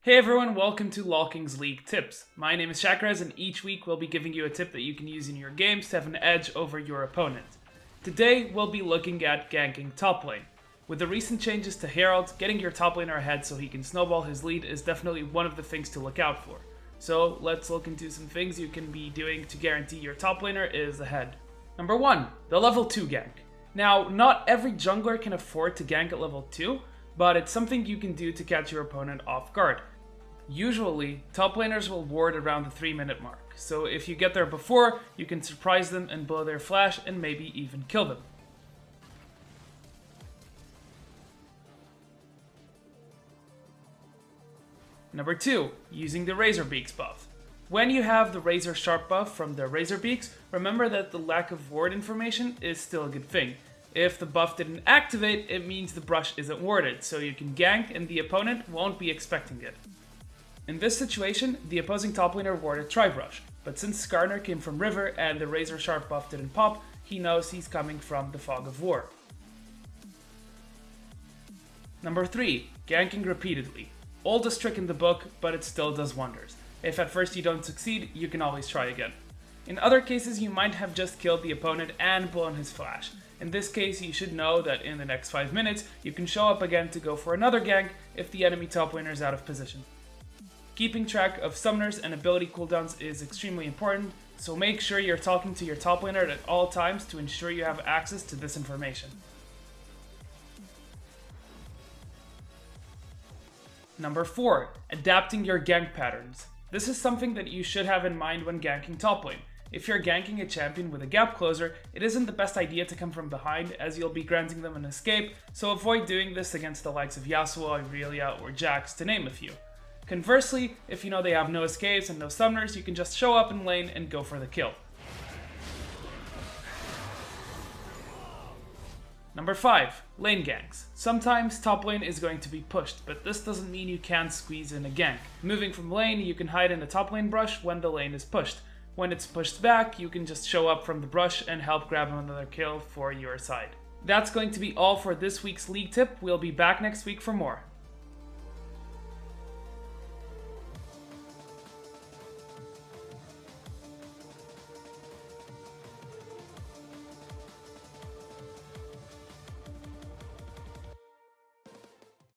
Hey everyone, welcome to LolKing's League Tips. My name is Shakrez, and each week we'll be giving you a tip that you can use in your games to have an edge over your opponent. Today we'll be looking at ganking top lane. With the recent changes to Herald, getting your top laner ahead so he can snowball his lead is definitely one of the things to look out for. So let's look into some things you can be doing to guarantee your top laner is ahead. Number 1, the level 2 gank. Now, not every jungler can afford to gank at level 2, but it's something you can do to catch your opponent off guard. Usually, top laners will ward around the 3-minute mark, so if you get there before, you can surprise them and blow their flash and maybe even kill them. Number 2, using the Razer Beaks buff. When you have the Razer Sharp buff from the Razer Beaks, remember that the lack of ward information is still a good thing. If the buff didn't activate, it means the brush isn't warded, so you can gank and the opponent won't be expecting it. In this situation, the opposing top laner warded Tribrush, but since Skarner came from River and the Razer Sharp buff didn't pop, he knows he's coming from the Fog of War. Number 3, ganking repeatedly. Oldest trick in the book, but it still does wonders. If at first you don't succeed, you can always try again. In other cases, you might have just killed the opponent and blown his flash. In this case, you should know that in the next 5 minutes, you can show up again to go for another gank if the enemy top laner is out of position. Keeping track of summoners and ability cooldowns is extremely important, so make sure you're talking to your top laner at all times to ensure you have access to this information. Number 4, adapting your gank patterns. This is something that you should have in mind when ganking top lane. If you're ganking a champion with a gap closer, it isn't the best idea to come from behind as you'll be granting them an escape, so avoid doing this against the likes of Yasuo, Irelia, or Jax, to name a few. Conversely, if you know they have no escapes and no summoners, you can just show up in lane and go for the kill. Number 5, lane ganks. Sometimes top lane is going to be pushed, but this doesn't mean you can't squeeze in a gank. Moving from lane, you can hide in the top lane brush when the lane is pushed. When it's pushed back, you can just show up from the brush and help grab another kill for your side. That's going to be all for this week's league tip. We'll be back next week for more.